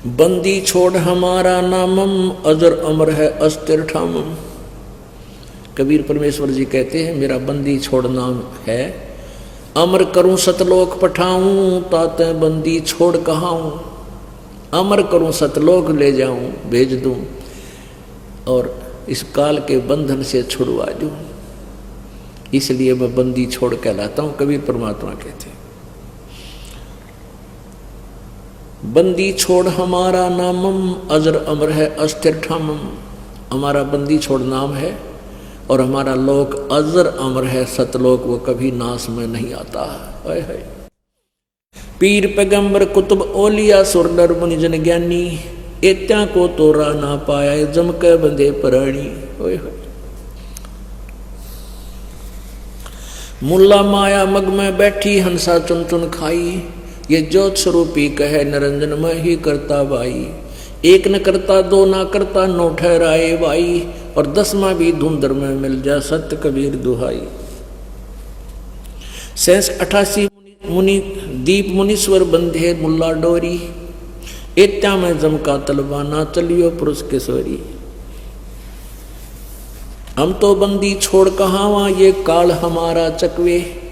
बंदी छोड़ हमारा नामम, अजर अमर है अस्थिर ठामम। कबीर परमेश्वर जी कहते हैं मेरा बंदी छोड़ नाम है, अमर करूं सतलोक पठाऊं, ताते बंदी छोड़ कहाऊं। अमर करूं सतलोक ले जाऊं, भेज दूं, और इस काल के बंधन से छुड़वा दूं, इसलिए मैं बंदी छोड़ कहलाता हूं। कबीर परमात्मा कहते हैं बंदी छोड़ हमारा नामम, अजर अमर है अस्थिर ठामम। हमारा बंदी छोड़ नाम है और हमारा लोक अजर अमर है, सतलोक, वो कभी नाश में नहीं आता है। पीर पैगंबर कुतुब ओलिया सुर नर मुनि जन ज्ञानी, एत्या को तोरा ना पाया जम के बंदे प्राणी। मुल्ला माया मग में बैठी हंसा चुन चुन खाई, ये ज्योत स्वरूपी कहे निरंजन में ही करता भाई। एक न करता दो ना करता नौ ठहराए भाई, और 10वां भी धुंधर में मिल जा सत्य कबीर दुहाई। 88 मुनि दीप मुनीश्वर बंधे मुल्ला डोरी, एत्या में जमका तलवाना चलियो पुरुष किशोरी। हम तो बंदी छोड़ कहावा, ये काल हमारा चकवे,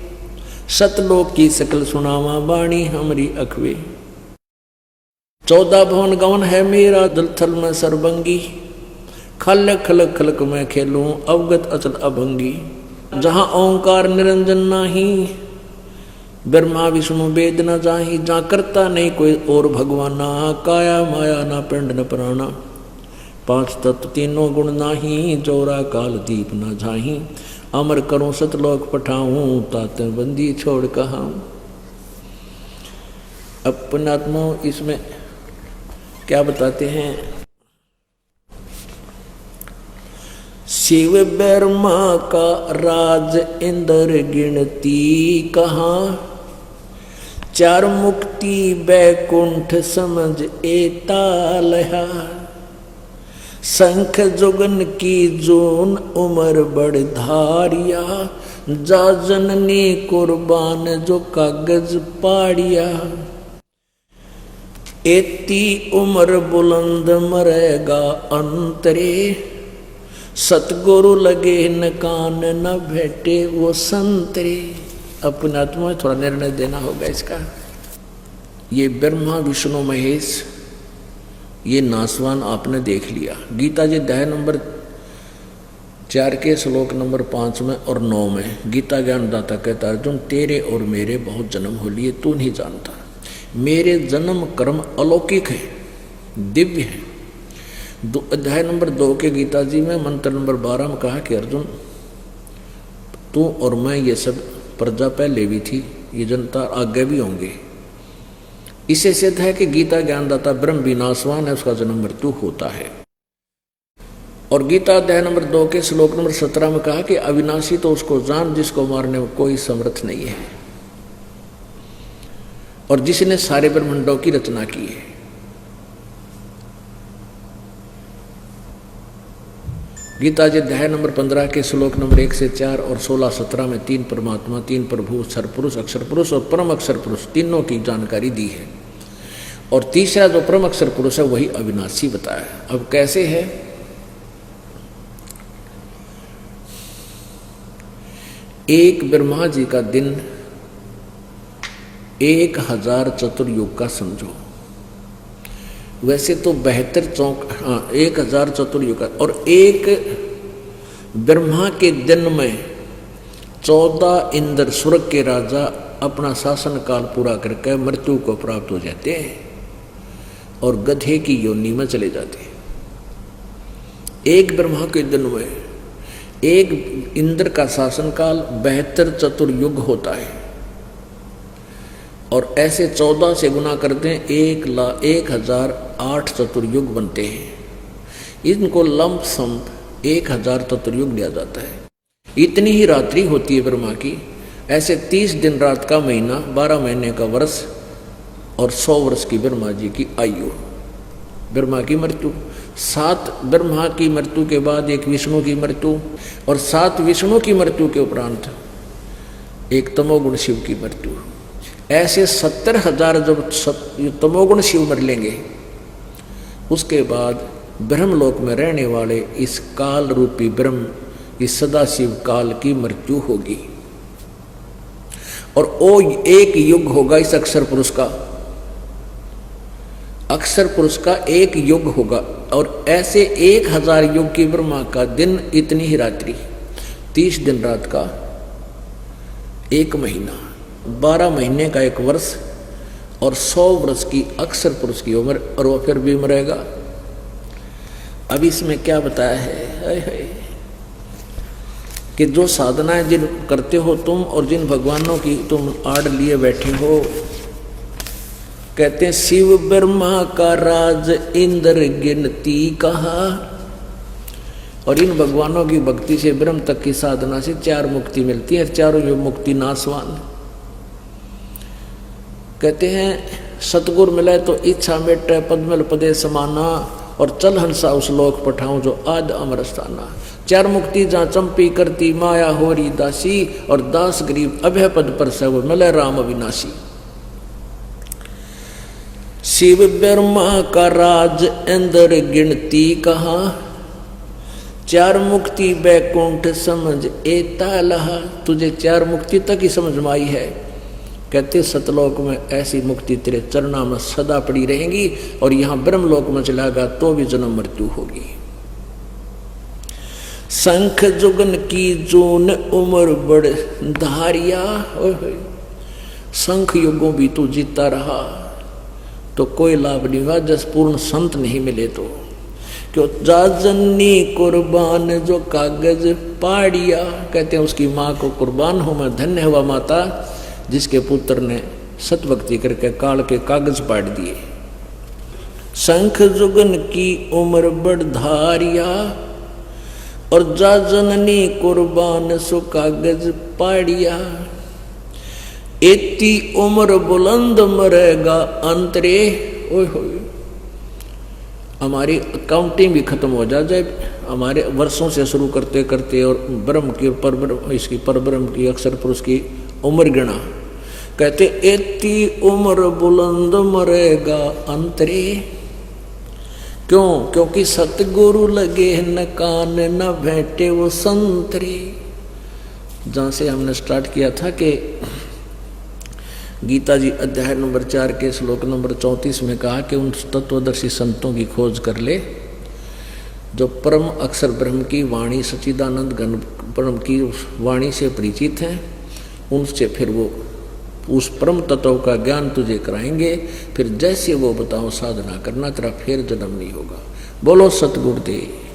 सतलोक की सकल सुनावा बाणी हमारी अखवे। 14 भवन गवन है मेरा, दलथल में सरबंगी, खल खलक खलक में खेलूं अवगत अचल अभंगी। जहां ओंकार निरंजन नाही, ब्रह्मा विष्णु वेद न जाही। जहाँ करता नहीं कोई और भगवाना, काया माया ना पिंड न प्राणा। 5 तत्व तीनों गुण नाही, जोरा काल दीप न झाही। अमर करूं सतलोक पठाऊं, ताते बंदी छोड़ कहाऊं। अब पुण्यात्मा इसमें क्या बताते हैं, शिव ब्रह्मा का राज इंद्र गिनती कहाँ, 4 मुक्ति बैकुंठ समझ एता लहा। शंख जुगन की जून उमर बड़ धारिया, जा जननी कुर्बान जो कागज पाड़िया। एती उम्र बुलंद मरेगा अंतरे, सतगुरु लगे न कान न भेटे वो संतरे। अपने आत्मा में थोड़ा निर्णय देना होगा इसका। ये ब्रह्मा विष्णु महेश, ये नासवान आपने देख लिया। गीता जी अध्याय नंबर 4 के श्लोक नंबर 5 में और 9 में गीता ज्ञानदाता कहता अर्जुन, तेरे और मेरे बहुत जन्म हो लिए, तू नहीं जानता। मेरे जन्म कर्म अलौकिक है, दिव्य है। अध्याय नंबर 2 के गीता जी में मंत्र नंबर 12 में कहा कि अर्जुन, तू और मैं ये सब प्रजा पहले भी थी, ये जनता आगे भी होंगे। इसे सिद्ध है कि गीता ज्ञानदाता ब्रह्म विनाशवान है, उसका जन्म मृत्यु होता है। और गीता अध्याय नंबर 2 के श्लोक नंबर 17 में कहा कि अविनाशी तो उसको जान जिसको मारने में कोई समर्थ नहीं है, और जिसने सारे ब्रह्मांडों की रचना की है। गीता जी अध्याय नंबर 15 के श्लोक नंबर 1 से 4 और 16-17 में 3 परमात्मा, 3 प्रभु, क्षर पुरुष, अक्षर पुरुष और परम अक्षर पुरुष, तीनों की जानकारी दी है। और तीसरा जो परम अक्षर पुरुष है वही अविनाशी बताया। अब कैसे है, एक ब्रह्मा जी का दिन 1000 चतुर्युग का समझो। वैसे तो 1000 चतुर्युग, और एक ब्रह्मा के दिन में 14 इंद्र स्वर्ग के राजा अपना शासन काल पूरा करके मृत्यु को प्राप्त हो जाते हैं और गधे की योनि में चले जाते हैं। एक ब्रह्मा के दिन में एक इंद्र का शासन काल 72 चतुर्युग होता है, और ऐसे 14 से गुना करते हैं 1008 चतुर्युग बनते हैं। इनको लंप सम 1000 चतुर्युग लिया जाता है। इतनी ही रात्रि होती है ब्रह्मा की। ऐसे 30 दिन रात का महीना, 12 महीने का वर्ष और 100 वर्ष की ब्रह्मा जी की आयु। ब्रह्मा की मृत्यु, 7 ब्रह्मा की मृत्यु के बाद एक विष्णु की मृत्यु, और 7 विष्णु की मृत्यु के उपरांत एक तमोगुण शिव की मृत्यु। ऐसे 70,000 जब तमोगुण शिव मर लेंगे उसके बाद ब्रह्मलोक में रहने वाले इस काल रूपी ब्रह्म, इस सदाशिव काल की मृत्यु होगी और वो एक युग होगा इस अक्षर पुरुष का। अक्षर पुरुष का एक युग होगा और ऐसे 1000 युग की ब्रह्मा का दिन इतनी ही रात्रि, 30 दिन रात का 1 महीना, 12 महीने का 1 वर्ष और 100 वर्ष की अक्षर पुरुष की उम्र, और वो फिर भी मरेगा। अब इसमें क्या बताया है कि जो साधनाएं जिन करते हो तुम और जिन भगवानों की तुम आड़ लिए बैठे हो, कहते हैं शिव ब्रह्मा का राज इंद्र गिनती कहा, और इन भगवानों की भक्ति से ब्रह्म तक की साधना से 4 मुक्ति मिलती है, चारों ये मुक्ति नाशवान। कहते हैं सतगुरु मिले तो इच्छा मेटे पद्मल पदे समाना, और चल हंसा उस लोक पठाऊं जो आद अमर स्थाना। 4 मुक्ति जहाँ चंपी करती माया होरी दासी, और दास गरीब अभय पद पर सब मिले राम अविनाशी। शिव ब्रह्मा का राज इंद्र गिनती कहा, 4 मुक्ति बैकुंठ समझ एता लहा। तुझे 4 मुक्ति तक ही समझ में आई है। कहते सतलोक में ऐसी मुक्ति तेरे चरणा में सदा पड़ी रहेंगी, और यहाँ ब्रह्मलोक में चलागा तो भी जन्म मृत्यु होगी। शंख जुगन की जून उम्र बड़ धारिया, शंख युगों भी तू जीता रहा तो कोई लाभ नहीं हुआ, जस पूर्ण संत नहीं मिले तो। क्यों जाजनी कुर्बान जो कागज पाड़िया, कहते हैं उसकी माँ को कुर्बान हो मैं धन्य हुआ माता जिसके पुत्र ने सतभक्ति करके काल के कागज पाड़ दिए। शंख जुगन की उम्र बड़ धारिया, और जा जननी कुर्बान सो कागज पाड़िया। इतनी उम्र बुलंद मरेगा अंतरे। ओए होए, हमारी अकाउंटिंग भी खत्म हो जाए हमारे वर्षों से शुरू करते करते, और ब्रह्म की परब्रह्म इसकी परब्रह्म की अक्षर पुरुष की उम्र गिना। कहते इतनी उम्र बुलंद मरेगा अंतरे। क्यों? क्योंकि सतगुरु लगे न कान न भेंटे वो संतरे। जहाँ से हमने स्टार्ट किया था कि गीता जी अध्याय नंबर 4 के श्लोक नंबर 34 में कहा कि उन तत्वदर्शी संतों की खोज कर ले जो परम अक्षर ब्रह्म की वाणी सच्चिदानंद घन ब्रह्म की वाणी से परिचित हैं। उनसे फिर वो उस परम तत्व का ज्ञान तुझे कराएंगे, फिर जैसे वो बताओ साधना करना, तेरा फिर जन्म नहीं होगा। बोलो सतगुरुदेव।